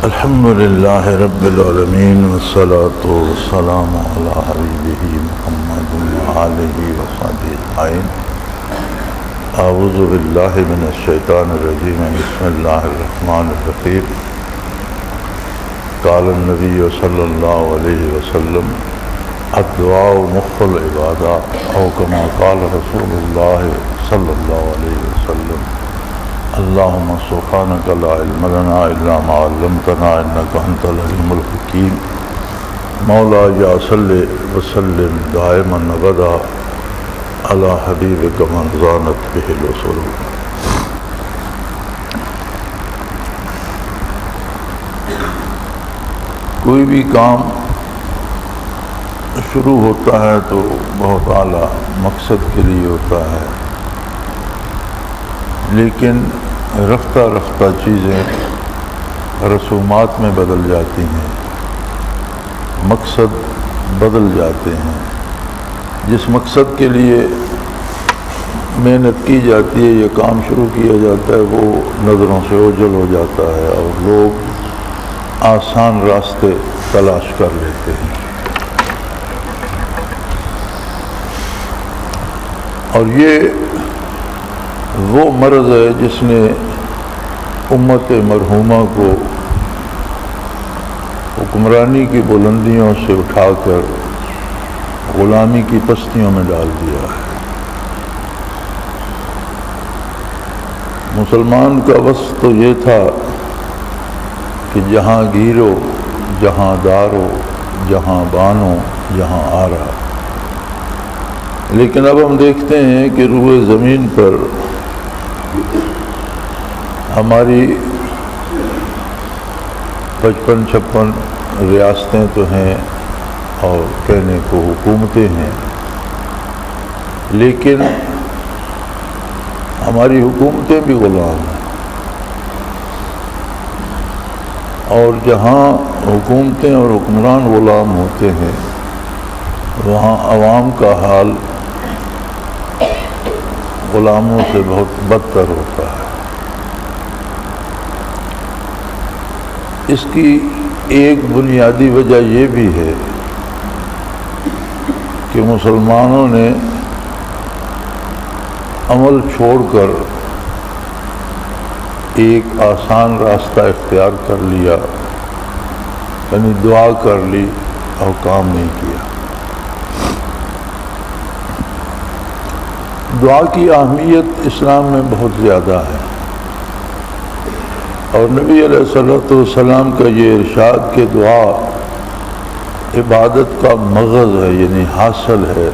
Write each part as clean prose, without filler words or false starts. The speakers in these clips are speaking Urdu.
الحمد للہ رب العالمین والصلاة والسلام علی حبیبہ محمد وآلہ وصحبہ اجمعین۔ اعوذ باللہ من الشیطان الرجیم، بسم اللہ الرحمن الرحیم۔ قال النبی صلی اللہ علیہ وسلم الدعاء مخ العبادہ، او کما قال رسول اللہ صلی اللہ علیہ وسلم اللہم سبحانک لا علم لنا الا ما علمتنا انک انت العلیم الحکیم۔ مولا یا صلی وسلم دائما ابدا علی حبیبک من زانت بہ الرسل۔ کوئی بھی کام شروع ہوتا ہے تو بہت اعلیٰ مقصد کے لیے ہوتا ہے، لیکن رفتہ رفتہ چیزیں رسومات میں بدل جاتی ہیں، مقصد بدل جاتے ہیں۔ جس مقصد کے لیے محنت کی جاتی ہے یا کام شروع کیا جاتا ہے وہ نظروں سے اوجھل ہو جاتا ہے اور لوگ آسان راستے تلاش کر لیتے ہیں، اور یہ وہ مرض ہے جس نے امت مرحومہ کو حکمرانی کی بلندیوں سے اٹھا کر غلامی کی پستیوں میں ڈال دیا ہے۔ مسلمان کا وصف تو یہ تھا کہ جہاں گیرو جہاں دارو جہاں بانو جہاں آرا، لیکن اب ہم دیکھتے ہیں کہ روئے زمین پر ہماری 55-56 ریاستیں تو ہیں اور کہنے کو حکومتیں ہیں، لیکن ہماری حکومتیں بھی غلام ہیں، اور جہاں حکومتیں اور حکمران غلام ہوتے ہیں وہاں عوام کا حال غلاموں سے بہت بدتر ہوتا ہے۔ اس کی ایک بنیادی وجہ یہ بھی ہے کہ مسلمانوں نے عمل چھوڑ کر ایک آسان راستہ اختیار کر لیا، یعنی دعا کر لی اور کام نہیں کیا۔ دعا کی اہمیت اسلام میں بہت زیادہ ہے، اور نبی علیہ الصلوۃ والسلام کا یہ ارشاد کہ دعا عبادت کا مغز ہے، یعنی حاصل ہے،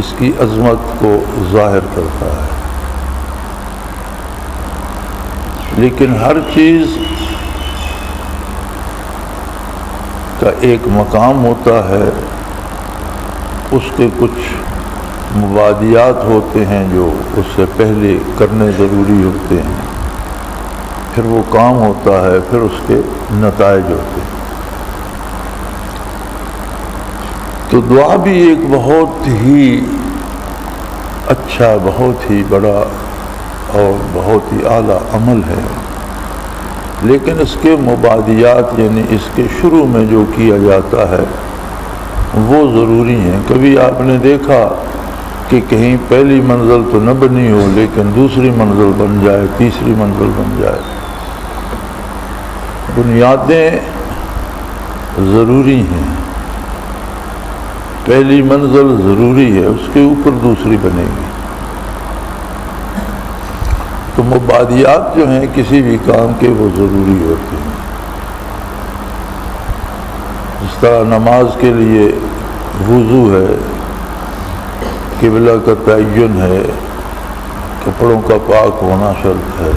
اس کی عظمت کو ظاہر کرتا ہے۔ لیکن ہر چیز کا ایک مقام ہوتا ہے، اس کے کچھ مبادیات ہوتے ہیں جو اس سے پہلے کرنے ضروری ہوتے ہیں، پھر وہ کام ہوتا ہے، پھر اس کے نتائج ہوتے ہیں۔ تو دعا بھی ایک بہت ہی اچھا، بہت ہی بڑا اور بہت ہی اعلیٰ عمل ہے، لیکن اس کے مبادیات یعنی اس کے شروع میں جو کیا جاتا ہے وہ ضروری ہیں۔ کبھی آپ نے دیکھا کہ کہیں پہلی منزل تو نہ بنی ہو لیکن دوسری منزل بن جائے، تیسری منزل بن جائے۔ بنیادیں ضروری ہیں، پہلی منزل ضروری ہے، اس کے اوپر دوسری بنے گی۔ تو مبادیات جو ہیں کسی بھی کام کے وہ ضروری ہوتے ہیں۔ جس طرح نماز کے لیے وضو ہے، قبلہ کا تعین ہے، کپڑوں کا پاک ہونا شرط ہے،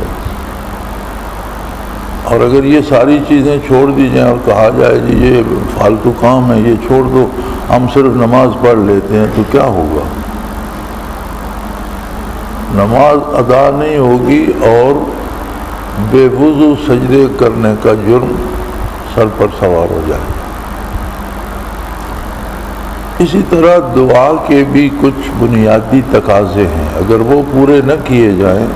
اور اگر یہ ساری چیزیں چھوڑ دی جائیں اور کہا جائے جی یہ فالتو کام ہے، یہ چھوڑ دو، ہم صرف نماز پڑھ لیتے ہیں، تو کیا ہوگا؟ نماز ادا نہیں ہوگی اور بے وضو سجدے کرنے کا جرم سر پر سوار ہو جائے۔ اسی طرح دعا کے بھی کچھ بنیادی تقاضے ہیں، اگر وہ پورے نہ کیے جائیں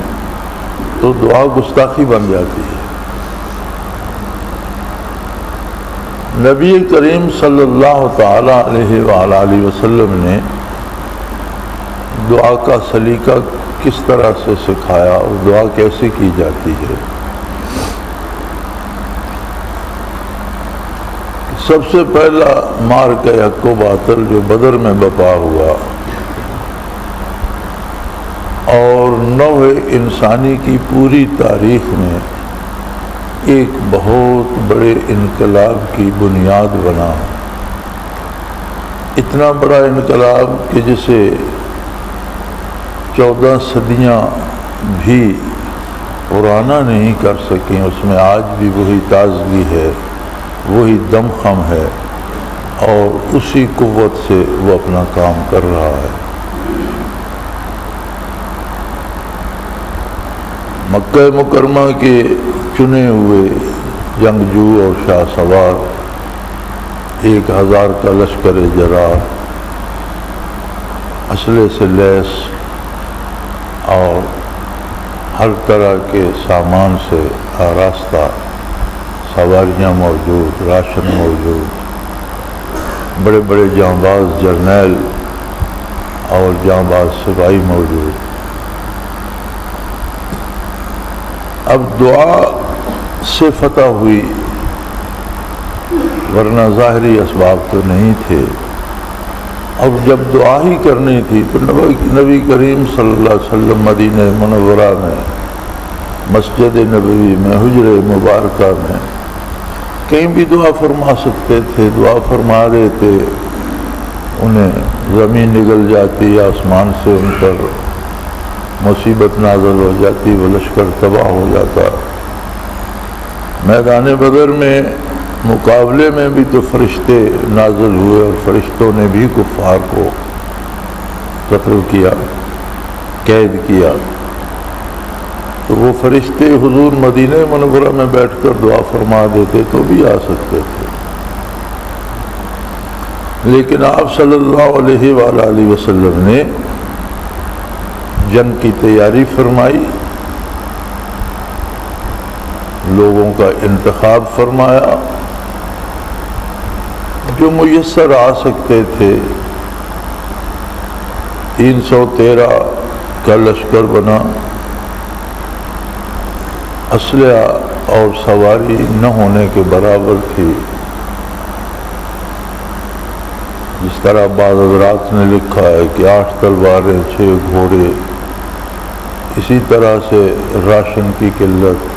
تو دعا گستاخی بن جاتی ہے۔ نبی کریم صلی اللہ تعالی علیہ وآلہ وسلم نے دعا کا سلیقہ کس طرح سے سکھایا اور دعا کیسے کی جاتی ہے۔ سب سے پہلا معرکہ حق و باطل جو بدر میں برپا ہوا اور نوع انسانی کی پوری تاریخ میں ایک بہت بڑے انقلاب کی بنیاد بنا، اتنا بڑا انقلاب کہ جسے 14 صدیاں بھی پرانا نہیں کر سکیں، اس میں آج بھی وہی تازگی ہے، وہی دمخم ہے اور اسی قوت سے وہ اپنا کام کر رہا ہے۔ مکہ مکرمہ کے چنے ہوئے جنگجو اور شاہ سوار 1000 کا لشکر جرار، اسلحے سے لیس اور ہر طرح کے سامان سے آراستہ، سواریاں موجود، راشن موجود، بڑے بڑے جانباز جرنیل اور جانباز سپاہی موجود۔ اب دعا سے فتح ہوئی، ورنہ ظاہری اسباب تو نہیں تھے۔ اب جب دعا ہی کرنی تھی تو نبی کریم صلی اللہ علیہ وسلم مدینہ منورہ میں، مسجد نبوی میں، حجر مبارکہ میں کہیں بھی دعا فرما سکتے تھے، دعا فرما رہے تھے، انہیں زمین نگل جاتی، آسمان سے ان پر مصیبت نازل ہو جاتی، وہ لشکر تباہ ہو جاتا۔ میدان بدر میں مقابلے میں بھی تو فرشتے نازل ہوئے اور فرشتوں نے بھی کفار کو قتل کیا، قید کیا، تو وہ فرشتے حضور مدینہ منورہ میں بیٹھ کر دعا فرما دیتے تو بھی آ سکتے تھے، لیکن آپ صلی اللہ علیہ وآلہ وسلم نے جنگ کی تیاری فرمائی، لوگوں کا انتخاب فرمایا، جو میسر آ سکتے تھے۔ 313 کا لشکر بنا، اسلحہ اور سواری نہ ہونے کے برابر تھی۔ جس طرح بعض حضرات نے لکھا ہے کہ 8 تلواریں، 6 گھوڑے، اسی طرح سے راشن کی قلت۔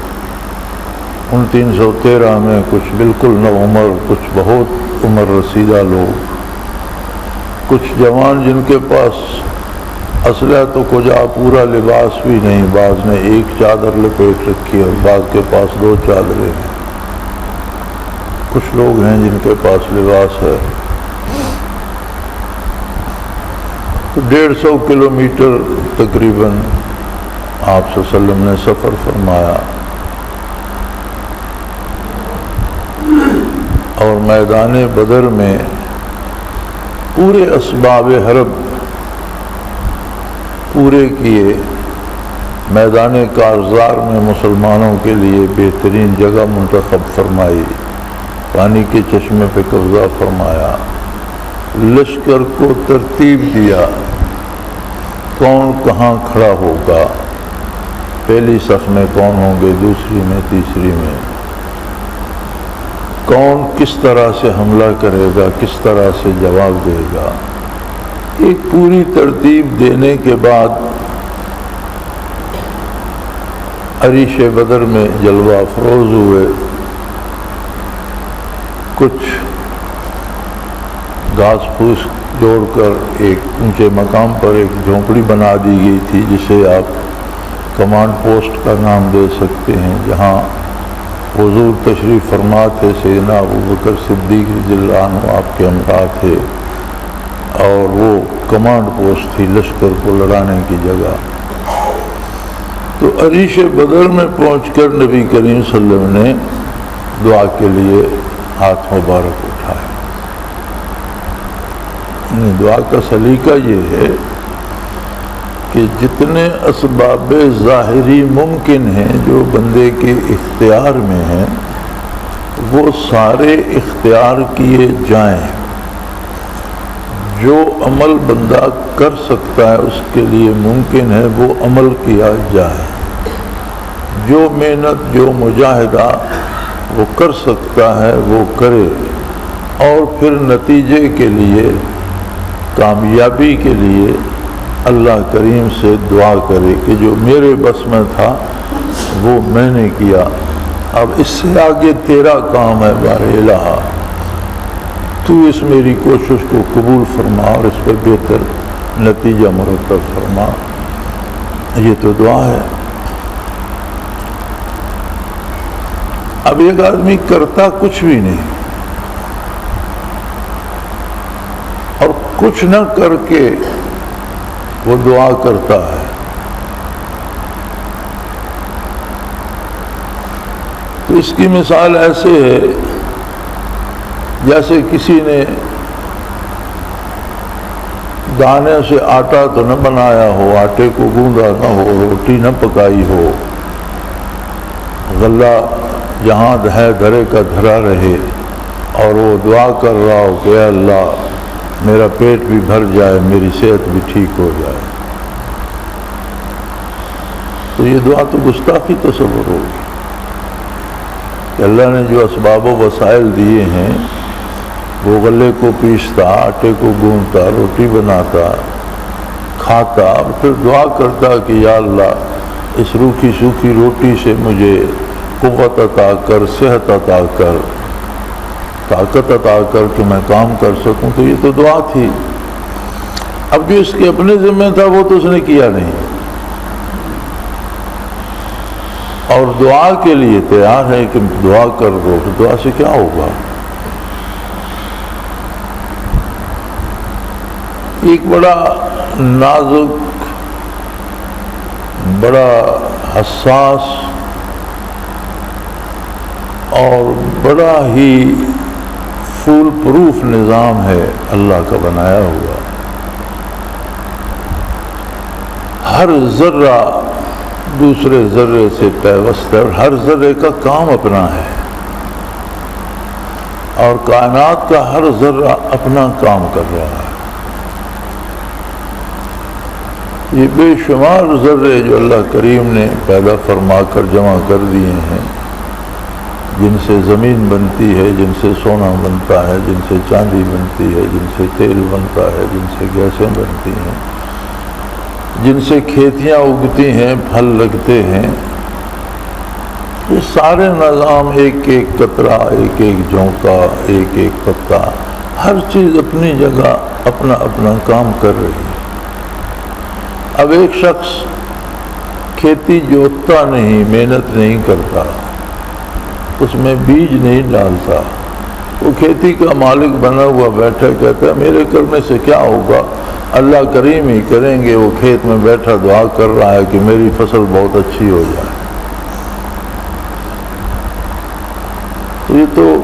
ان 313 میں کچھ بالکل نوعمر، کچھ بہت عمر رسیدہ لوگ، کچھ جوان جن کے پاس اسلحہ تو کجا پورا لباس بھی نہیں، بعض نے 1 چادر لپیٹ رکھی اور بعض کے پاس 2 چادریں ہیں، کچھ لوگ ہیں جن کے پاس لباس ہے۔ 150 کلومیٹر تقریباً آپ صلی اللہ علیہ وسلم نے سفر فرمایا اور میدان بدر میں پورے اسباب حرب پورے کیے۔ میدان کارزار میں مسلمانوں کے لیے بہترین جگہ منتخب فرمائی، پانی کے چشمے پہ قبضہ فرمایا، لشکر کو ترتیب دیا کون کہاں کھڑا ہوگا، پہلی صف میں کون ہوں گے، دوسری میں، تیسری میں، کون کس طرح سے حملہ کرے گا، کس طرح سے جواب دے گا۔ ایک پوری ترتیب دینے کے بعد عریش بدر میں جلوہ افروز ہوئے۔ کچھ گھاس پھوس جوڑ کر ایک اونچے مقام پر ایک جھونپڑی بنا دی گئی تھی، جسے آپ کمانڈ پوسٹ کا نام دے سکتے ہیں، جہاں حضور تشریف فرما تھے، سیدنا ابوبکر صدیق رضی اللہ عنہ آپ کے ہمراہ تھے، اور وہ کمانڈ پوسٹ تھی لشکر کو لڑانے کی جگہ۔ تو عریش بدر میں پہنچ کر نبی کریم صلی اللہ علیہ وسلم نے دعا کے لیے ہاتھ مبارک اٹھائے۔ دعا کا سلیقہ یہ ہے کہ جتنے اسباب ظاہری ممکن ہیں جو بندے کے اختیار میں ہیں، وہ سارے اختیار کیے جائیں۔ جو عمل بندہ کر سکتا ہے اس کے لیے ممکن ہے وہ عمل کیا جائے، جو محنت جو مجاہدہ وہ کر سکتا ہے وہ کرے، اور پھر نتیجے کے لیے کامیابی کے لیے اللہ کریم سے دعا کرے کہ جو میرے بس میں تھا وہ میں نے کیا، اب اس سے آگے تیرا کام ہے بار الہ، تو اس میری کوشش کو قبول فرما اور اس پہ بہتر نتیجہ مرتب فرما۔ یہ تو دعا ہے۔ اب ایک آدمی کرتا کچھ بھی نہیں اور کچھ نہ کر کے وہ دعا کرتا ہے، تو اس کی مثال ایسے ہے جیسے کسی نے دانے سے آٹا تو نہ بنایا ہو، آٹے کو گوندا نہ ہو، روٹی نہ پکائی ہو، غلہ جہاں ہے دھرے کا دھرا رہے، اور وہ دعا کر رہا ہو کہ اے اللہ میرا پیٹ بھی بھر جائے، میری صحت بھی ٹھیک ہو جائے، تو یہ دعا تو گستاخی تصور ہوگی کہ اللہ نے جو اسباب و وسائل دیے ہیں، وہ غلے کو پیستا، آٹے کو گوندتا، روٹی بناتا، کھاتا، اور پھر دعا کرتا کہ یا اللہ اس روکھی سوکھی روٹی سے مجھے قوت عطا کر، صحت عطا کر، طاقت عطا کر کہ میں کام کر سکوں، تو یہ تو دعا تھی۔ اب جو اس کے اپنے ذمہ تھا وہ تو اس نے کیا نہیں، اور دعا کے لیے تیار ہے کہ دعا کر دو، تو دعا سے کیا ہوگا؟ ایک بڑا نازک، بڑا حساس اور بڑا ہی فول پروف نظام ہے اللہ کا بنایا ہوا۔ ہر ذرہ دوسرے ذرے سے پیوست ہے، اور ہر ذرے کا کام اپنا ہے، اور کائنات کا ہر ذرہ اپنا کام کر رہا ہے۔ یہ بے شمار ذرے جو اللہ کریم نے پیدا فرما کر جمع کر دیے ہیں، جن سے زمین بنتی ہے، جن سے سونا بنتا ہے، جن سے چاندی بنتی ہے، جن سے تیل بنتا ہے، جن سے گیسیں بنتی ہیں، جن سے کھیتیاں اگتی ہیں، پھل لگتے ہیں، یہ سارے نظام، ایک ایک قطرہ، ایک ایک جھونکا، ایک ایک پتا، ہر چیز اپنی جگہ اپنا اپنا کام کر رہی ہے۔ اب ایک شخص کھیتی جوتتا نہیں، محنت نہیں کرتا، اس میں بیج نہیں ڈالتا، وہ کھیتی کا مالک بنا ہوا بیٹھا کہتا ہے میرے کرنے سے کیا ہوگا، اللہ کریم ہی کریں گے، وہ کھیت میں بیٹھا دعا کر رہا ہے کہ میری فصل بہت اچھی ہو جائے۔ تو یہ تو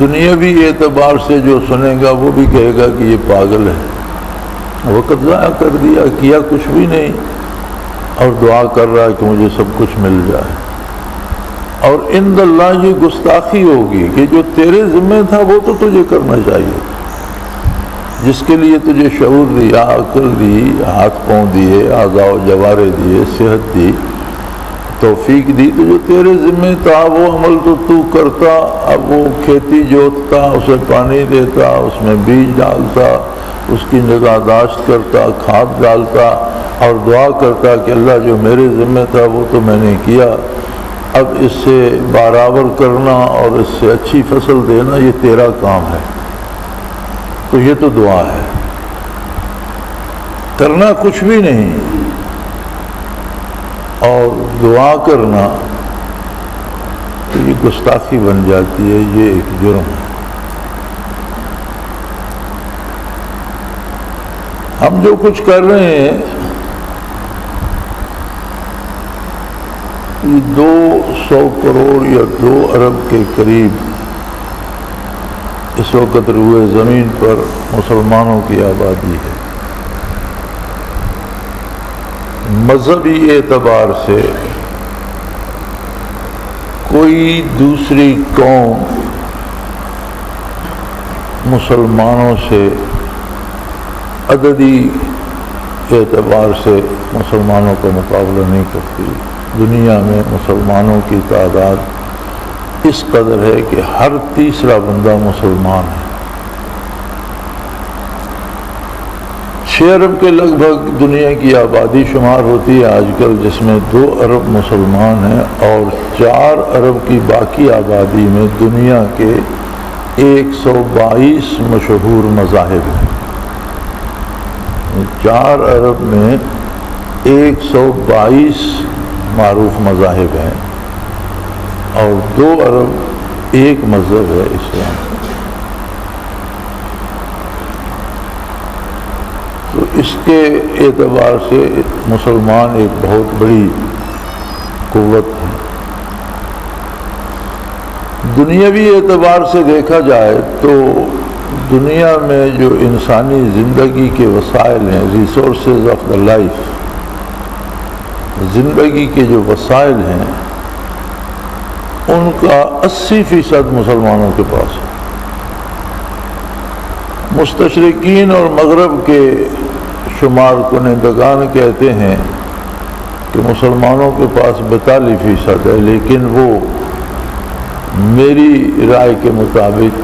دنیاوی اعتبار سے جو سنے گا وہ بھی کہے گا کہ یہ پاگل ہے، وقت ضائع کر دیا، کیا کچھ بھی نہیں، اور دعا کر رہا ہے کہ مجھے سب کچھ مل جائے۔ اور عند اللہ یہ گستاخی ہوگی کہ جو تیرے ذمہ تھا وہ تو تجھے کرنا چاہیے، جس کے لیے تجھے شعور دیا، عقل دی، ہاتھ پاؤں دیے، اعضاء و جوارے دیے، صحت دی، توفیق دی، تو جو تیرے ذمہ تھا وہ عمل تو کرتا۔ اب وہ کھیتی جوتتا، اسے پانی دیتا، اس میں بیج ڈالتا، اس کی نگہداشت کرتا، کھاد ڈالتا، اور دعا کرتا کہ اللہ جو میرے ذمہ تھا وہ تو میں نے کیا، اب اس سے برابر کرنا اور اس سے اچھی فصل دینا یہ تیرا کام ہے۔ تو یہ تو دعا ہے، کرنا کچھ بھی نہیں اور دعا کرنا تو یہ گستاخی بن جاتی ہے، یہ ایک جرم ہے۔ ہم جو کچھ کر رہے ہیں یہ 200 کروڑ یا 2 ارب کے قریب اس وقت روئے زمین پر مسلمانوں کی آبادی ہے۔ مذہبی اعتبار سے کوئی دوسری قوم مسلمانوں سے عددی اعتبار سے مسلمانوں کا مقابلہ نہیں کرتی۔ دنیا میں مسلمانوں کی تعداد اس قدر ہے کہ ہر تیسرا بندہ مسلمان ہے۔ 6 ارب کے لگ بھگ دنیا کی آبادی شمار ہوتی ہے آج کل، جس میں 2 ارب مسلمان ہیں، اور 4 ارب کی باقی آبادی میں دنیا کے 122 مشہور مذاہب ہیں۔ 4 ارب میں 122 معروف مذاہب ہیں، اور 2 ارب ایک مذہب ہے اسلام۔ تو اس کے اعتبار سے مسلمان ایک بہت بڑی قوت ہے۔ دنیاوی اعتبار سے دیکھا جائے تو دنیا میں جو انسانی زندگی کے وسائل ہیں، ریسورسز آف دا لائف، زندگی کے جو وسائل ہیں، ان کا 80% مسلمانوں کے پاس ہے۔ مستشرقین اور مغرب کے شمار کنندگان کہتے ہیں کہ مسلمانوں کے پاس 42% ہے، لیکن وہ میری رائے کے مطابق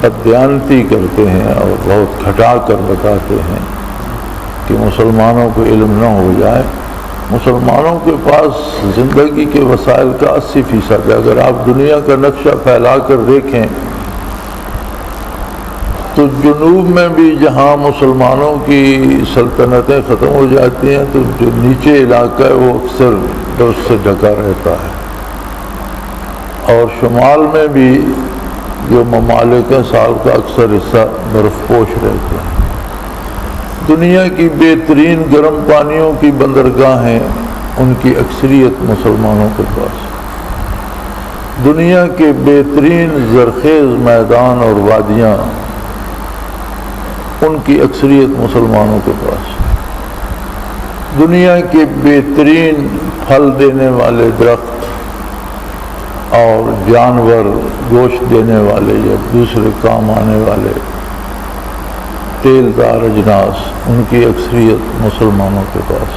بددیانتی کرتے ہیں اور بہت گھٹا کر بتاتے ہیں کہ مسلمانوں کو علم نہ ہو جائے۔ مسلمانوں کے پاس زندگی کے وسائل کا 80% ہے۔ اگر آپ دنیا کا نقشہ پھیلا کر دیکھیں تو جنوب میں بھی جہاں مسلمانوں کی سلطنتیں ختم ہو جاتی ہیں تو جو نیچے علاقہ ہے وہ اکثر برف سے ڈھکا رہتا ہے، اور شمال میں بھی جو ممالک ہیں سال کا اکثر حصہ برف پوش رہتے ہیں۔ دنیا کی بہترین گرم پانیوں کی بندرگاہیں ان کی اکثریت مسلمانوں کے پاس۔ دنیا کے بہترین زرخیز میدان اور وادیاں ان کی اکثریت مسلمانوں کے پاس۔ دنیا کے بہترین پھل دینے والے درخت اور جانور گوشت دینے والے یا دوسرے کام آنے والے تیل دار اجناس ان کی اکثریت مسلمانوں کے پاس۔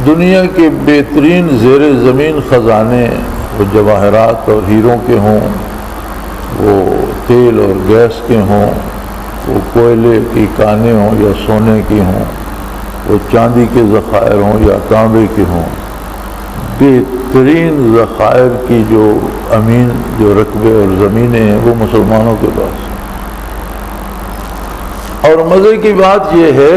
دنیا کے بہترین زیر زمین خزانے، وہ جواہرات اور ہیروں کے ہوں، وہ تیل اور گیس کے ہوں، وہ کوئلے کی کانیں ہوں یا سونے کی ہوں، وہ چاندی کے ذخائر ہوں یا تانبے کے ہوں، بہترین ذخائر کی جو امین جو رقبے اور زمینیں ہیں وہ مسلمانوں کے پاس۔ اور مزے کی بات یہ ہے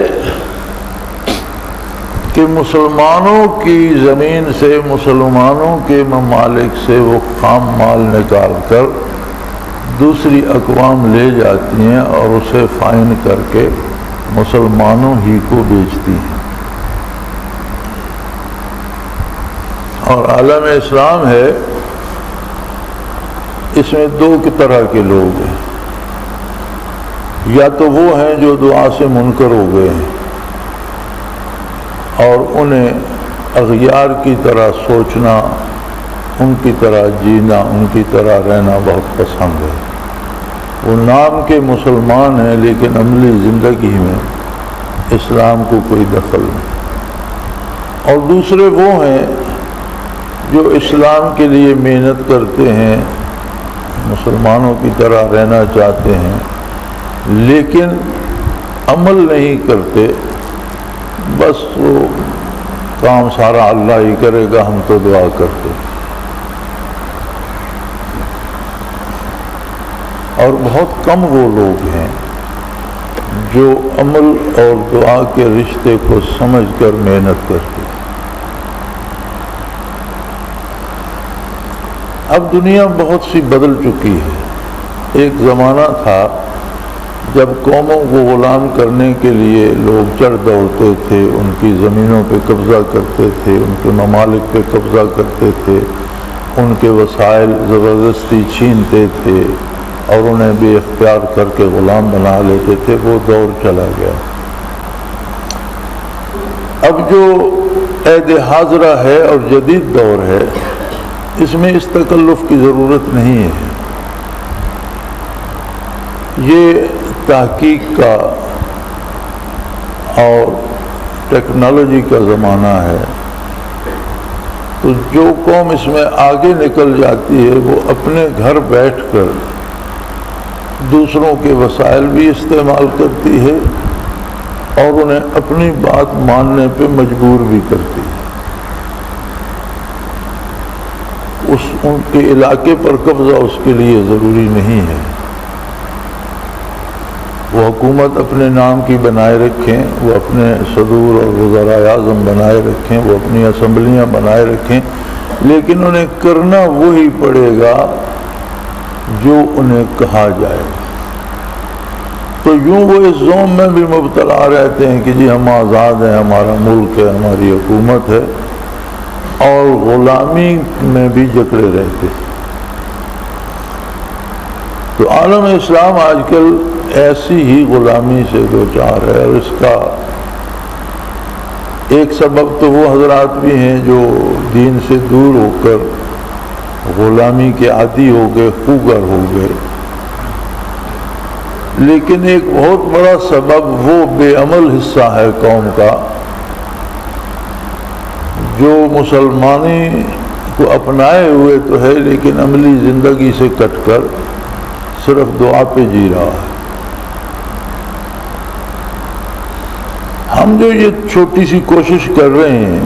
کہ مسلمانوں کی زمین سے، مسلمانوں کے ممالک سے وہ خام مال نکال کر دوسری اقوام لے جاتی ہیں اور اسے فائن کر کے مسلمانوں ہی کو بیچتی ہیں۔ اور عالم اسلام ہے، اس میں 2 طرح کے لوگ ہیں۔ یا تو وہ ہیں جو دعا سے منکر ہو گئے ہیں اور انہیں اغیار کی طرح سوچنا، ان کی طرح جینا، ان کی طرح رہنا بہت پسند ہے۔ وہ نام کے مسلمان ہیں لیکن عملی زندگی میں اسلام کو کوئی دخل نہیں۔ اور دوسرے وہ ہیں جو اسلام کے لیے محنت کرتے ہیں، مسلمانوں کی طرح رہنا چاہتے ہیں، لیکن عمل نہیں کرتے، بس وہ کام سارا اللہ ہی کرے گا، ہم تو دعا کرتے۔ اور بہت کم وہ لوگ ہیں جو عمل اور دعا کے رشتے کو سمجھ کر محنت کرتے۔ اب دنیا بہت سی بدل چکی ہے۔ ایک زمانہ تھا جب قوموں کو غلام کرنے کے لیے لوگ چڑھ دوڑتے تھے، ان کی زمینوں پہ قبضہ کرتے تھے، ان کے ممالک پہ قبضہ کرتے تھے، ان کے وسائل زبردستی چھینتے تھے اور انہیں بھی اختیار کر کے غلام بنا لیتے تھے۔ وہ دور چلا گیا۔ اب جو عہد حاضرہ ہے اور جدید دور ہے، اس میں اس تکلف کی ضرورت نہیں ہے۔ یہ تحقیق کا اور ٹیکنالوجی کا زمانہ ہے، تو جو قوم اس میں آگے نکل جاتی ہے وہ اپنے گھر بیٹھ کر دوسروں کے وسائل بھی استعمال کرتی ہے اور انہیں اپنی بات ماننے پہ مجبور بھی کرتی ہے۔ ان کے علاقے پر قبضہ اس کے لیے ضروری نہیں ہے، وہ حکومت اپنے نام کی بنائے رکھیں، وہ اپنے صدور اور وزراء اعظم بنائے رکھیں، وہ اپنی اسمبلیاں بنائے رکھیں، لیکن انہیں کرنا وہی پڑے گا جو انہیں کہا جائے۔ تو یوں وہ اس زوم میں بھی مبتلا رہتے ہیں کہ جی ہم آزاد ہیں، ہمارا ملک ہے، ہماری حکومت ہے، اور غلامی میں بھی جکڑے رہتے۔ تو عالم اسلام آج کل ایسی ہی غلامی سے دوچار ہے، اور اس کا ایک سبب تو وہ حضرات بھی ہیں جو دین سے دور ہو کر غلامی کے عادی ہو گئے، خوگر ہو گئے، لیکن ایک بہت بڑا سبب وہ بے عمل حصہ ہے قوم کا جو مسلمانی کو اپنائے ہوئے تو ہے لیکن عملی زندگی سے کٹ کر صرف دعا پہ جی رہا ہے۔ ہم جو یہ چھوٹی سی کوشش کر رہے ہیں،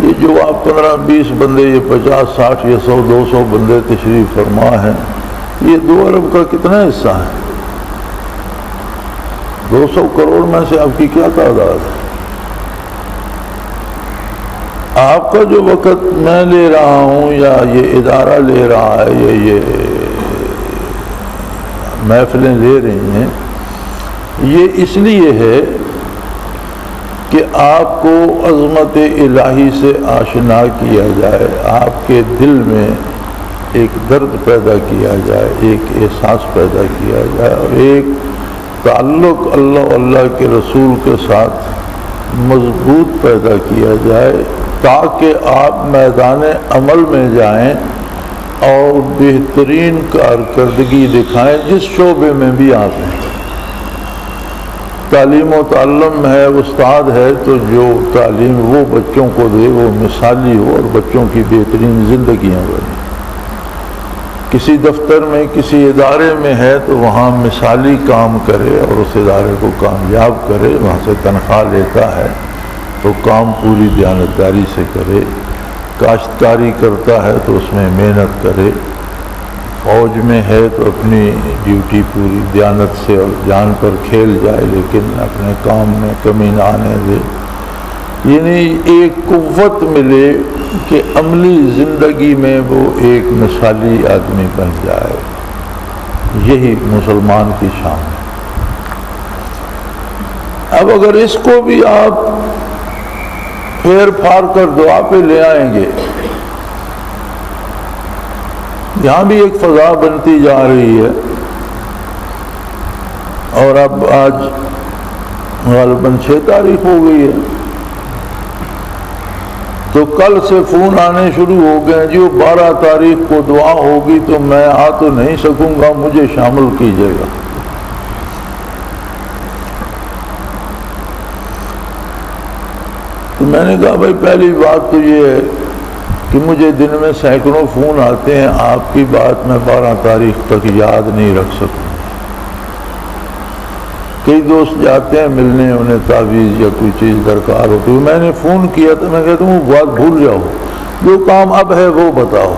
یہ جو آپ 15-20 بندے، یہ 50-60 یا 100-200 بندے تشریف فرما ہیں، یہ 2 ارب کا کتنا حصہ ہے؟ 200 کروڑ میں سے آپ کی کیا تعداد ہے؟ آپ کا جو وقت میں لے رہا ہوں یا یہ ادارہ لے رہا ہے یا یہ محفلیں لے رہی ہیں، یہ اس لیے ہے کہ آپ کو عظمت الہی سے آشنا کیا جائے، آپ کے دل میں ایک درد پیدا کیا جائے، ایک احساس پیدا کیا جائے، اور ایک تعلق اللہ کے رسول کے ساتھ مضبوط پیدا کیا جائے، تاکہ آپ میدان عمل میں جائیں اور بہترین کارکردگی دکھائیں جس شعبے میں بھی آپ ہیں۔ تعلیم و تعلم ہے، استاد ہے، تو جو تعلیم وہ بچوں کو دے وہ مثالی ہو اور بچوں کی بہترین زندگیاں بنیں۔ کسی دفتر میں، کسی ادارے میں ہے تو وہاں مثالی کام کرے اور اس ادارے کو کامیاب کرے، وہاں سے تنخواہ لیتا ہے تو کام پوری دیانتداری سے کرے، کاشتکاری کرتا ہے تو اس میں محنت کرے، فوج میں ہے تو اپنی ڈیوٹی پوری دیانت سے اور جان پر کھیل جائے، لیکن اپنے کام میں کمی نہ آنے دے۔ یعنی ایک قوت ملے کہ عملی زندگی میں وہ ایک مثالی آدمی بن جائے، یہی مسلمان کی شان ہے۔ اب اگر اس کو بھی آپ پھیر پھاڑ کر دعا پہ لے آئیں گے، یہاں بھی ایک فضا بنتی جا رہی ہے، اور اب آج غالباً 6 تاریخ ہو گئی ہے، تو کل سے فون آنے شروع ہو گئے، جو 12 تاریخ کو دعا ہوگی تو میں آ تو نہیں سکوں گا، مجھے شامل کیجیے گا۔ تو میں نے کہا بھائی پہلی بات تو یہ ہے کہ مجھے دن میں سینکڑوں فون آتے ہیں، آپ کی بات میں 12 تاریخ تک یاد نہیں رکھ سکوں۔ کئی دوست جاتے ہیں ملنے، انہیں تعویذ یا کوئی چیز درکار ہوتی ہے، میں نے فون کیا تو میں کہتا ہوں وہ بات بھول جاؤ، جو کام اب ہے وہ بتاؤ۔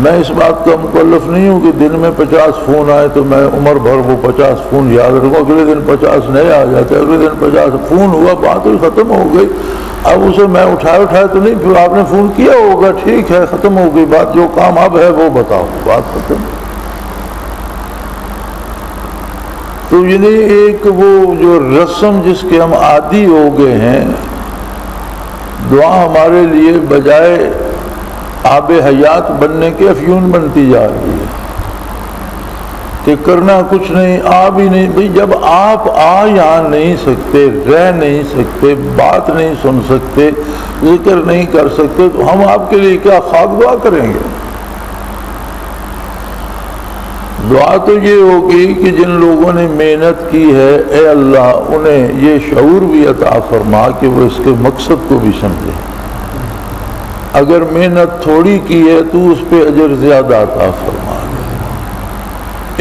میں اس بات کا مکلف نہیں ہوں کہ دن میں 50 فون آئے تو میں عمر بھر وہ 50 فون یاد رکھوں، اگلے دن 50 نئے آ جاتے، اگلے دن 50 فون ہوا، بات ہی ختم ہو گئی۔ اب اسے میں اٹھائے تو نہیں، پھر آپ نے فون کیا ہوگا، ٹھیک ہے ختم ہو گئی بات، جو کام اب ہے وہ بتاؤ، بات ختم۔ تو یعنی ایک وہ جو رسم جس کے ہم عادی ہو گئے ہیں، دعا ہمارے لیے بجائے آب حیات بننے کے افیون بنتی جا رہی ہے کہ کرنا کچھ نہیں، آ بھی نہیں۔ بھئی جب آپ آ یہاں نہیں سکتے، رہ نہیں سکتے، بات نہیں سن سکتے، ذکر نہیں کر سکتے، تو ہم آپ کے لیے کیا خاک دعا کریں گے؟ دعا تو یہ ہوگی کہ جن لوگوں نے محنت کی ہے اے اللہ انہیں یہ شعور بھی عطا فرما کہ وہ اس کے مقصد کو بھی سمجھے. اگر محنت تھوڑی کی ہے تو اس پہ اجر زیادہ عطا فرما.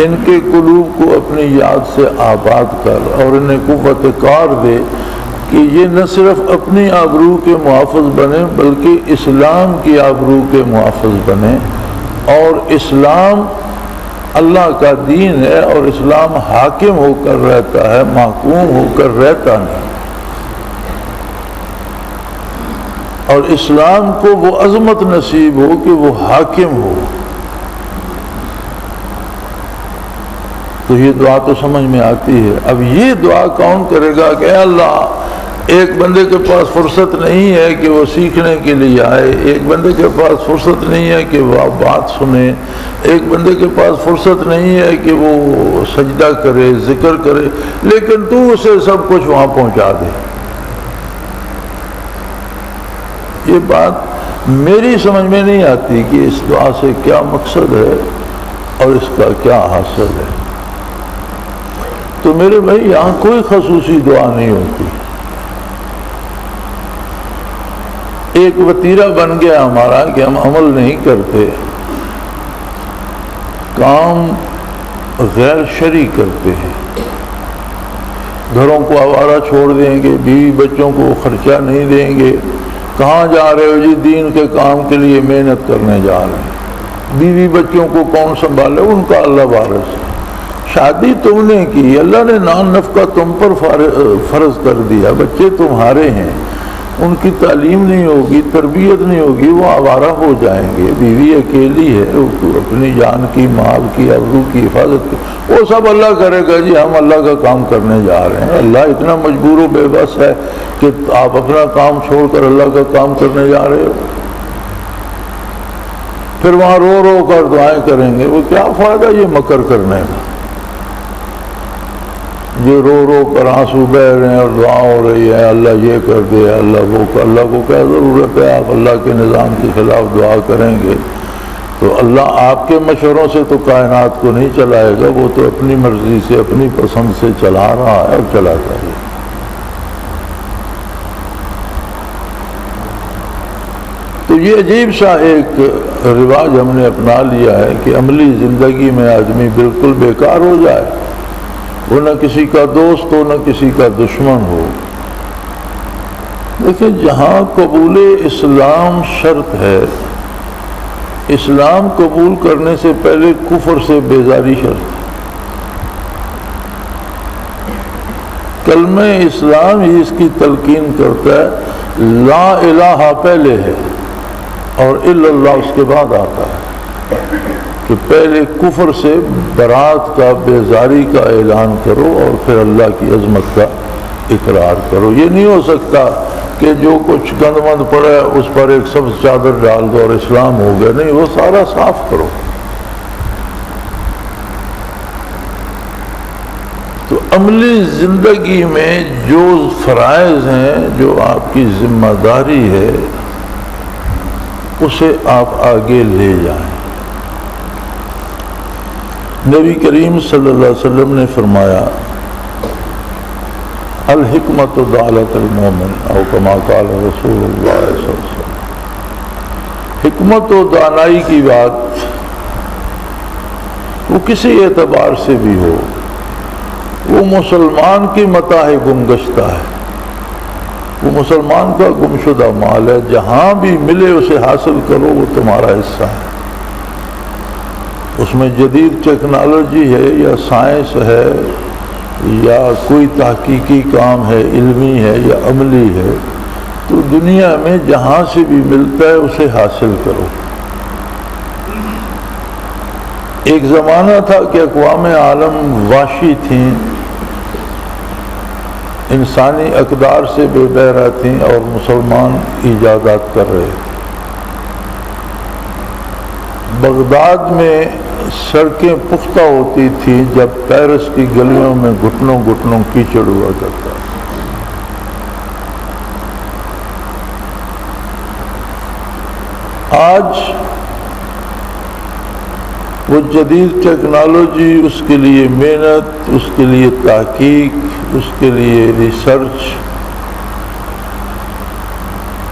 ان کے قلوب کو اپنی یاد سے آباد کر اور انہیں قوت کار دے کہ یہ نہ صرف اپنی آبرو کے محافظ بنے بلکہ اسلام کی آبرو کے محافظ بنے. اور اسلام اللہ کا دین ہے اور اسلام حاکم ہو کر رہتا ہے، محکوم ہو کر رہتا نہیں. اور اسلام کو وہ عظمت نصیب ہو کہ وہ حاکم ہو. تو یہ دعا تو سمجھ میں آتی ہے. اب یہ دعا کون کرے گا کہ اے اللہ ایک بندے کے پاس فرصت نہیں ہے کہ وہ سیکھنے کے لیے آئے، ایک بندے کے پاس فرصت نہیں ہے کہ وہ بات سنے، ایک بندے کے پاس فرصت نہیں ہے کہ وہ سجدہ کرے، ذکر کرے، لیکن تو اسے سب کچھ وہاں پہنچا دے. یہ بات میری سمجھ میں نہیں آتی کہ اس دعا سے کیا مقصد ہے اور اس کا کیا حاصل ہے. تو میرے بھائی یہاں کوئی خصوصی دعا نہیں ہوتی. ایک وتیرہ بن گیا ہمارا کہ ہم عمل نہیں کرتے، کام غیر شرعی کرتے ہیں، گھروں کو آوارہ چھوڑ دیں گے، بیوی بچوں کو خرچہ نہیں دیں گے. کہاں جا رہے ہو جی؟ دین کے کام کے لیے محنت کرنے جا رہے ہیں. بیوی بچوں کو کون سنبھالے؟ ان کا اللہ وارث. شادی تم نے کی، اللہ نے نان نفقہ تم پر فرض کر دیا، بچے تمہارے ہیں، ان کی تعلیم نہیں ہوگی، تربیت نہیں ہوگی، وہ آوارہ ہو جائیں گے. بیوی اکیلی ہے، اپنی جان کی، مال کی، آبرو کی حفاظت کی، وہ سب اللہ کرے گا. جی ہم اللہ کا کام کرنے جا رہے ہیں. اللہ اتنا مجبور و بے بس ہے کہ آپ اپنا کام چھوڑ کر اللہ کا کام کرنے جا رہے ہو. پھر وہاں رو رو کر دعائیں کریں گے، وہ کیا فائدہ یہ مکر کرنے کا؟ یہ رو رو کر آنسو بہ رہے ہیں اور دعا ہو رہی ہے اللہ یہ کر دے، اللہ وہ کر. اللہ کو کیا ضرورت ہے؟ آپ اللہ کے نظام کے خلاف دعا کریں گے تو اللہ آپ کے مشوروں سے تو کائنات کو نہیں چلائے گا، وہ تو اپنی مرضی سے اپنی پسند سے چلا رہا ہے اور چلاتا ہے. تو یہ عجیب سا ایک رواج ہم نے اپنا لیا ہے کہ عملی زندگی میں آدمی بالکل بیکار ہو جائے، وہ نہ کسی کا دوست ہو نہ کسی کا دشمن ہو. دیکھیں جہاں قبول اسلام شرط ہے، اسلام قبول کرنے سے پہلے کفر سے بیزاری شرط ہے. کلمہ اسلام ہی اس کی تلقین کرتا ہے. لا الہ پہلے ہے اور الا اللہ اس کے بعد آتا ہے کہ پہلے کفر سے برات کا، بیزاری کا اعلان کرو اور پھر اللہ کی عظمت کا اقرار کرو. یہ نہیں ہو سکتا کہ جو کچھ گند مند پڑا ہے اس پر ایک سبز چادر ڈال دو اور اسلام ہو گیا. نہیں، وہ سارا صاف کرو. تو عملی زندگی میں جو فرائض ہیں، جو آپ کی ذمہ داری ہے، اسے آپ آگے لے جائیں. نبی کریم صلی اللہ علیہ وسلم نے فرمایا الحکمت ضالۃ المومن او کما قال رسول اللہ صلی اللہ علیہ وسلم. حکمت و دانائی کی بات وہ کسی اعتبار سے بھی ہو، وہ مسلمان کی متاع گمگشتہ ہے، وہ مسلمان کا گمشدہ مال ہے. جہاں بھی ملے اسے حاصل کرو، وہ تمہارا حصہ ہے. اس میں جدید ٹیکنالوجی ہے یا سائنس ہے یا کوئی تحقیقی کام ہے، علمی ہے یا عملی ہے، تو دنیا میں جہاں سے بھی ملتا ہے اسے حاصل کرو. ایک زمانہ تھا کہ اقوام عالم وحشی تھیں، انسانی اقدار سے بے بہرہ تھیں اور مسلمان ایجادات کر رہے. بغداد میں سڑکیں پختہ ہوتی تھیں جب پیرس کی گلیوں میں گھٹنوں گھٹنوں کیچڑ ہوا کرتا. آج وہ جدید ٹیکنالوجی، اس کے لیے محنت، اس کے لیے تحقیق، اس کے لیے ریسرچ،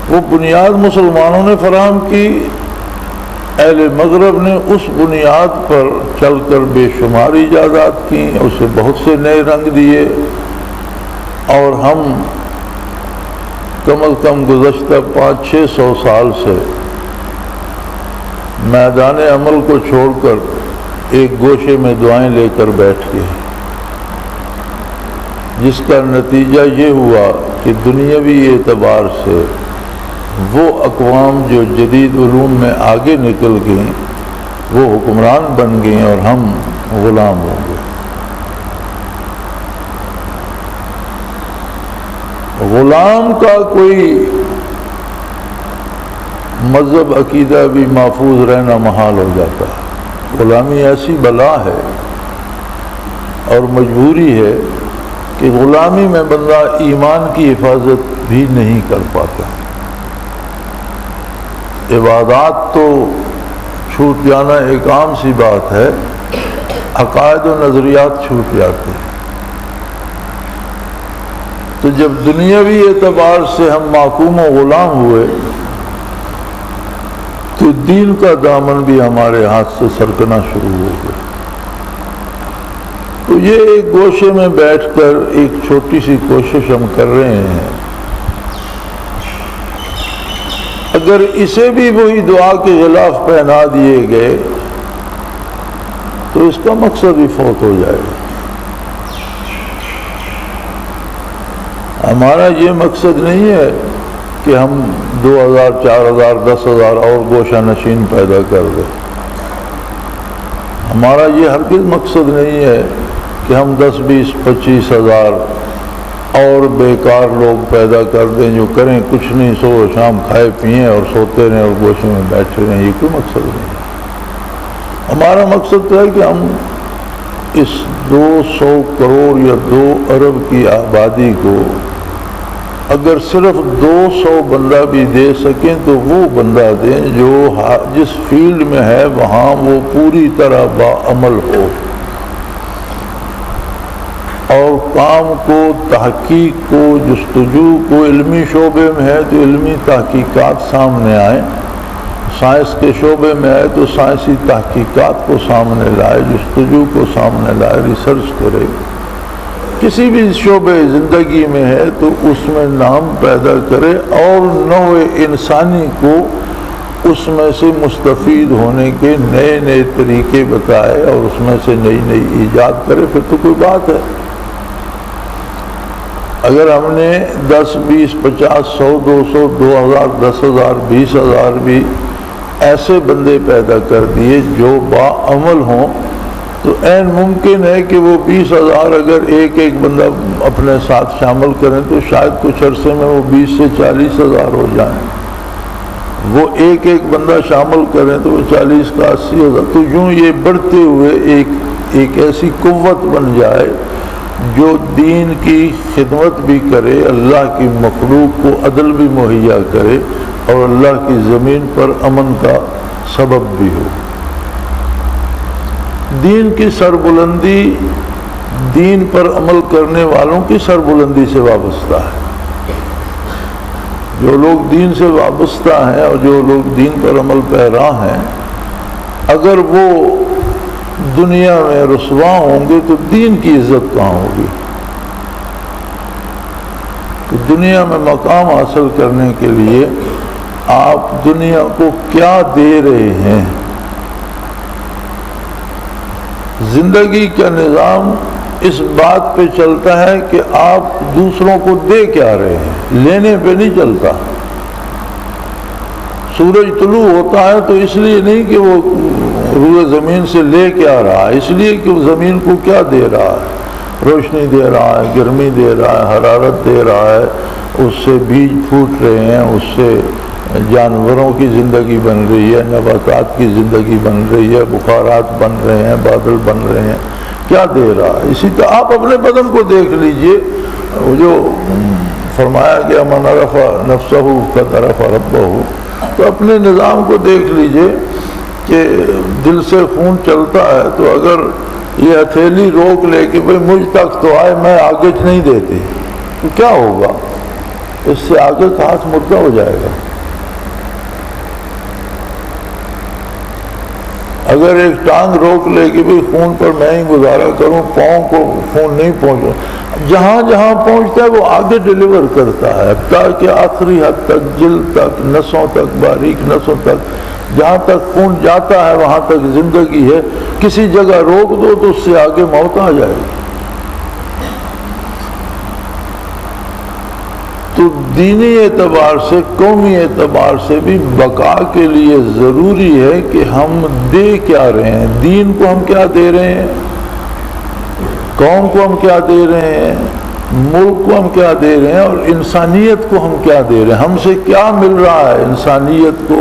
وہ بنیاد مسلمانوں نے فراہم کی۔ اہل مغرب نے اس بنیاد پر چل کر بے شمار ایجادات کی، اسے بہت سے نئے رنگ دیے، اور ہم کم از کم گزشتہ 500-600 سال سے میدان عمل کو چھوڑ کر ایک گوشے میں دعائیں لے کر بیٹھ گئے، جس کا نتیجہ یہ ہوا کہ دنیاوی اعتبار سے وہ اقوام جو جدید علوم میں آگے نکل گئیں وہ حکمران بن گئیں اور ہم غلام ہو گئے۔ غلام کا کوئی مذہب عقیدہ بھی محفوظ رہنا محال ہو جاتا ہے۔ غلامی ایسی بلا ہے اور مجبوری ہے کہ غلامی میں بندہ ایمان کی حفاظت بھی نہیں کر پاتا۔ عبادات تو چھوٹ جانا ایک عام سی بات ہے، عقائد و نظریات چھوٹ جاتے ہیں۔ تو جب دنیاوی اعتبار سے ہم محکوم و غلام ہوئے تو دین کا دامن بھی ہمارے ہاتھ سے سرکنا شروع ہو گیا۔ تو یہ ایک گوشے میں بیٹھ کر ایک چھوٹی سی کوشش ہم کر رہے ہیں، اگر اسے بھی وہی دعا کے غلاف پہنا دیے گئے تو اس کا مقصد ہی فوت ہو جائے گا۔ ہمارا یہ مقصد نہیں ہے کہ ہم 2000 4000 10,000 اور گوشہ نشین پیدا کر دیں۔ ہمارا یہ ہرگز مقصد نہیں ہے کہ ہم 10 20 25 ہزار اور بیکار لوگ پیدا کر دیں جو کریں کچھ نہیں، صبح شام کھائے پئیں اور سوتے رہیں اور گوشے میں بیٹھے رہیں۔ یہ کوئی مقصد نہیں ہے۔ ہمارا مقصد تو ہے کہ ہم اس 200 کروڑ یا 2 ارب کی آبادی کو اگر صرف 200 بندہ بھی دے سکیں تو وہ بندہ دیں جو جس فیلڈ میں ہے وہاں وہ پوری طرح باعمل ہو، اور کام کو، تحقیق کو، جستجو کو، علمی شعبے میں ہے تو علمی تحقیقات سامنے آئیں، سائنس کے شعبے میں ہے تو سائنسی تحقیقات کو سامنے لائے، جستجو کو سامنے لائے، ریسرچ کرے۔ کسی بھی شعبے زندگی میں ہے تو اس میں نام پیدا کرے اور نوع انسانی کو اس میں سے مستفید ہونے کے نئے نئے طریقے بتائے اور اس میں سے نئی نئی ایجاد کرے، پھر تو کوئی بات ہے۔ اگر ہم نے 10 20 50 100 200 2000 10,000 20,000 بھی ایسے بندے پیدا کر دیے جو باعمل ہوں تو عین ممکن ہے کہ وہ 20,000 اگر ایک ایک بندہ اپنے ساتھ شامل کریں تو شاید کچھ عرصے میں وہ 20 سے 40,000 ہو جائیں۔ وہ ایک ایک بندہ شامل کریں تو وہ 40 کا 80,000، تو یوں یہ بڑھتے ہوئے ایک ایسی قوت بن جائے جو دین کی خدمت بھی کرے، اللہ کی مخلوق کو عدل بھی مہیا کرے اور اللہ کی زمین پر امن کا سبب بھی ہو۔ دین کی سربلندی دین پر عمل کرنے والوں کی سربلندی سے وابستہ ہے۔ جو لوگ دین سے وابستہ ہیں اور جو لوگ دین پر عمل پیرا ہیں، اگر وہ دنیا میں رسوا ہوں گے تو دین کی عزت کہاں ہوگی؟ کہ دنیا میں مقام حاصل کرنے کے لیے آپ دنیا کو کیا دے رہے ہیں؟ زندگی کا نظام اس بات پہ چلتا ہے کہ آپ دوسروں کو دے کیا رہے ہیں، لینے پہ نہیں چلتا۔ سورج طلوع ہوتا ہے تو اس لیے نہیں کہ وہ روئے زمین سے لے کے آ رہا ہے، اس لیے کہ وہ زمین کو کیا دے رہا ہے، روشنی دے رہا ہے، گرمی دے رہا ہے، حرارت دے رہا ہے، اس سے بیج پھوٹ رہے ہیں، اس سے جانوروں کی زندگی بن رہی ہے، نباتات کی زندگی بن رہی ہے، بخارات بن رہے ہیں، بادل بن رہے ہیں، کیا دے رہا ہے؟ اسی طرح آپ اپنے بدن کو دیکھ لیجئے، جو فرمایا گیا من عرف نفسہ قد عرف ربہ، تو اپنے نظام کو دیکھ لیجئے کہ دل سے خون چلتا ہے تو اگر یہ ہتھیلی روک لے کہ بھئی مجھ تک تو آئے، میں آگے نہیں دیتی، تو کیا ہوگا؟ اس سے آگے کا ہاتھ مردہ ہو جائے گا۔ اگر ایک ٹانگ روک لے کہ بھئی خون پر میں ہی گزارا کروں، پاؤں کو خون نہیں پہنچا، جہاں جہاں پہنچتا ہے وہ آگے ڈیلیور کرتا ہے، تاکہ آخری حد تک، جلد تک، نسوں تک، باریک نسوں تک، جہاں تک خون جاتا ہے وہاں تک زندگی ہے۔ کسی جگہ روک دو تو اس سے آگے موت آ جائے گی۔ تو دینی اعتبار سے، قومی اعتبار سے بھی بقا کے لیے ضروری ہے کہ ہم دے کیا رہے ہیں، دین کو ہم کیا دے رہے ہیں، قوم کو ہم کیا دے رہے ہیں، ملک کو ہم کیا دے رہے ہیں، اور انسانیت کو ہم کیا دے رہے ہیں۔ ہم سے کیا مل رہا ہے انسانیت کو،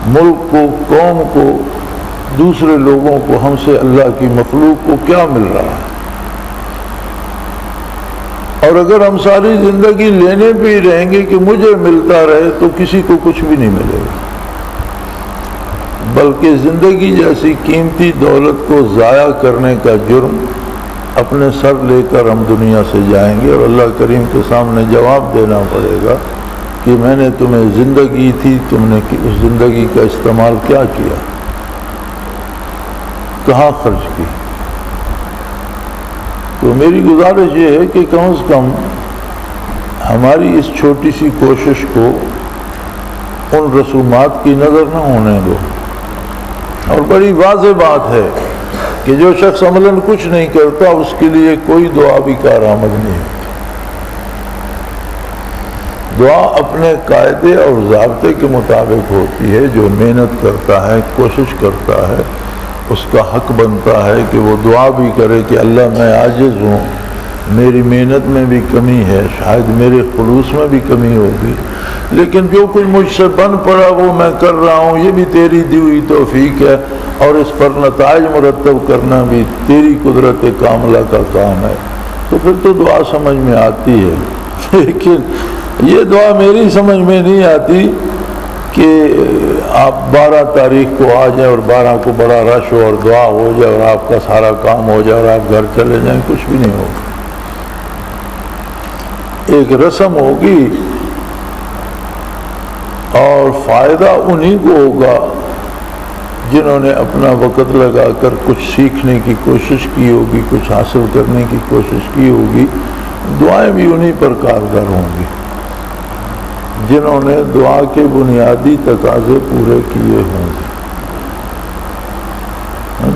ملک کو، قوم کو، دوسرے لوگوں کو، ہم سے اللہ کی مخلوق کو کیا مل رہا ہے۔ اور اگر ہم ساری زندگی لینے پہ ہی رہیں گے کہ مجھے ملتا رہے تو کسی کو کچھ بھی نہیں ملے گا، بلکہ زندگی جیسی قیمتی دولت کو ضائع کرنے کا جرم اپنے سر لے کر ہم دنیا سے جائیں گے، اور اللہ کریم کے سامنے جواب دینا پڑے گا کہ میں نے تمہیں زندگی تھی، تم نے اس زندگی کا استعمال کیا کیا، کہاں خرچ کی۔ تو میری گزارش یہ ہے کہ کم از کم ہماری اس چھوٹی سی کوشش کو ان رسومات کی نظر نہ ہونے دو۔ اور بڑی واضح بات ہے کہ جو شخص عملاً کچھ نہیں کرتا اس کے لیے کوئی دعا بھی کارآمد نہیں ہے۔ دعا اپنے قاعدے اور ضابطے کے مطابق ہوتی ہے، جو محنت کرتا ہے، کوشش کرتا ہے، اس کا حق بنتا ہے کہ وہ دعا بھی کرے کہ اللہ میں عاجز ہوں، میری محنت میں بھی کمی ہے، شاید میرے خلوص میں بھی کمی ہوگی، لیکن جو کچھ مجھ سے بن پڑا وہ میں کر رہا ہوں، یہ بھی تیری دی ہوئی توفیق ہے، اور اس پر نتائج مرتب کرنا بھی تیری قدرت کاملہ کا کام ہے۔ تو پھر تو دعا سمجھ میں آتی ہے۔ لیکن یہ دعا میری سمجھ میں نہیں آتی کہ آپ 12 تاریخ کو آ جائیں اور 12 کو بڑا رش ہو اور دعا ہو جائے اور آپ کا سارا کام ہو جائے اور آپ گھر چلے جائیں، کچھ بھی نہیں ہوگا۔ ایک رسم ہوگی اور فائدہ انہی کو ہوگا جنہوں نے اپنا وقت لگا کر کچھ سیکھنے کی کوشش کی ہوگی، کچھ حاصل کرنے کی کوشش کی ہوگی۔ دعائیں بھی انہی پر کارگر ہوں گی جنہوں نے دعا کے بنیادی تقاضے پورے کیے ہوں گے۔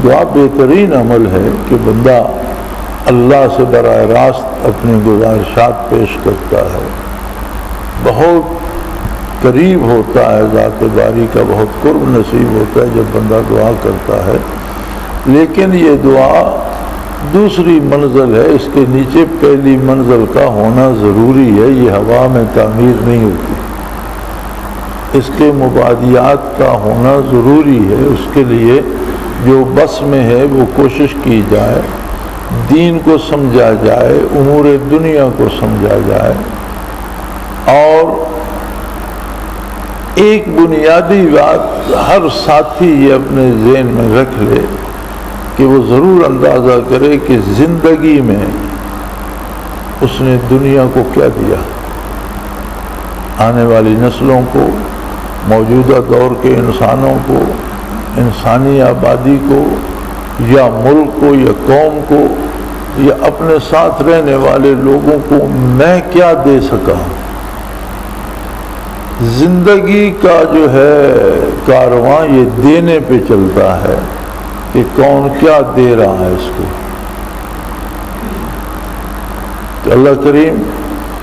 دعا بہترین عمل ہے کہ بندہ اللہ سے براہ راست اپنی گزارشات پیش کرتا ہے، بہت قریب ہوتا ہے ذات باری کا، بہت قرب نصیب ہوتا ہے جب بندہ دعا کرتا ہے۔ لیکن یہ دعا دوسری منزل ہے، اس کے نیچے پہلی منزل کا ہونا ضروری ہے، یہ ہوا میں تعمیر نہیں ہوتی، اس کے مبادیات کا ہونا ضروری ہے۔ اس کے لیے جو بس میں ہے وہ کوشش کی جائے، دین کو سمجھا جائے، امور دنیا کو سمجھا جائے، اور ایک بنیادی بات ہر ساتھی یہ اپنے ذہن میں رکھ لے کہ وہ ضرور اندازہ کرے کہ زندگی میں اس نے دنیا کو کیا دیا، آنے والی نسلوں کو، موجودہ دور کے انسانوں کو، انسانی آبادی کو، یا ملک کو، یا قوم کو، یا اپنے ساتھ رہنے والے لوگوں کو میں کیا دے سکا۔ زندگی کا جو ہے کارواں یہ دینے پہ چلتا ہے کہ کون کیا دے رہا ہے اس کو۔ تو اللہ کریم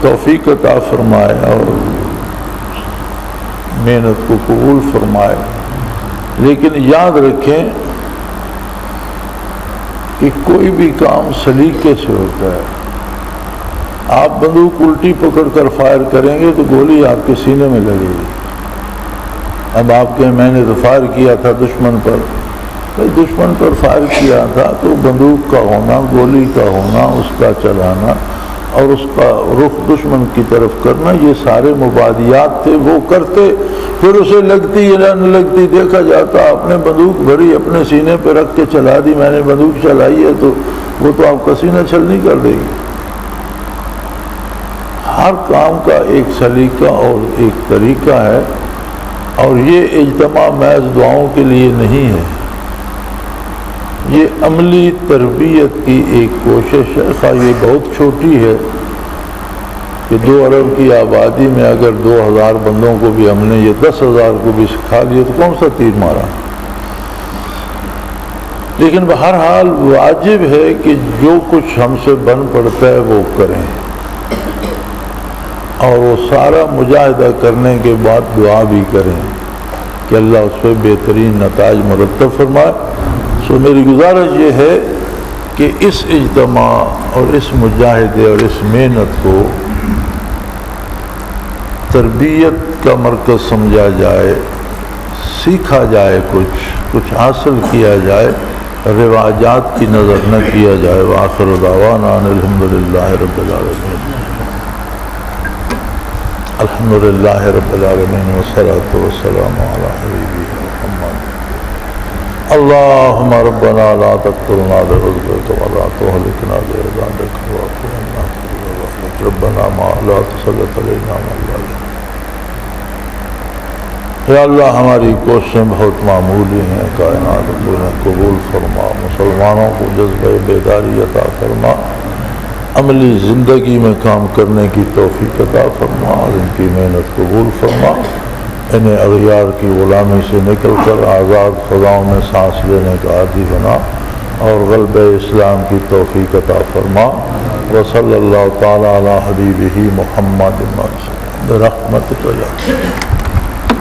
توفیق عطا فرمائے اور محنت کو قبول فرمائے، لیکن یاد رکھیں کہ کوئی بھی کام سلیقے سے ہوتا ہے۔ آپ بندوق الٹی پکڑ کر فائر کریں گے تو گولی آپ کے سینے میں لگے گی۔ اب آپ کے میں نے تو فائر کیا تھا دشمن پر، دشمن پر فائر کیا تھا تو بندوق کا ہونا، گولی کا ہونا، اس کا چلانا اور اس کا رخ دشمن کی طرف کرنا، یہ سارے مبادیات تھے، وہ کرتے پھر اسے لگتی یا نہ لگتی دیکھا جاتا، اپنے بندوق بھری اپنے سینے پہ رکھ کے چلا دی، میں نے بندوق چلائی ہے تو وہ تو آپ کا سینہ چھلنی کر دے گی۔ ہر کام کا ایک سلیقہ اور ایک طریقہ ہے، اور یہ اجتماع محض دعاؤں کے لیے نہیں ہے، یہ عملی تربیت کی ایک کوشش ہے۔ خواہ یہ بہت چھوٹی ہے کہ 2 ارب کی آبادی میں اگر 2000 بندوں کو بھی ہم نے یہ 10,000 کو بھی سکھا دیا تو کون سا تیر مارا، لیکن بہرحال واجب ہے کہ جو کچھ ہم سے بن پڑتا ہے وہ کریں، اور وہ سارا مجاہدہ کرنے کے بعد دعا بھی کریں کہ اللہ اس پہ بہترین نتائج مرتب فرمائے۔ سو میری گزارش یہ ہے کہ اس اجتماع اور اس مجاہدے اور اس محنت کو تربیت کا مرکز سمجھا جائے، سیکھا جائے، کچھ حاصل کیا جائے، رواجات کی نظر نہ کیا جائے۔ وآخر دعوانا ان الحمدللہ رب العالمین، الحمدللہ رب العالمین، والصلاة والسلام علی حبیبہ محمد۔ اللہم ربنا لا تقتلنا بعذرک ولا تہلکنا بعذابک واعف عنا ربنا لا تسلط علینا من لا يرحمنا۔ یا اللہ ہماری کوششیں بہت معمولی ہیں، کائنات کو قبول فرما، مسلمانوں کو جذبہ بیداری عطا فرما، عملی زندگی میں کام کرنے کی توفیق عطا فرما، اور ان کی محنت قبول فرما، انہیں اغیار کی غلامی سے نکل کر آزاد فضاؤں میں سانس لینے کا عادی بنا، اور غلبہ اسلام کی توفیق عطا فرما۔ وصلی اللہ تعالی علی حبیبہ محمد برحمتک یا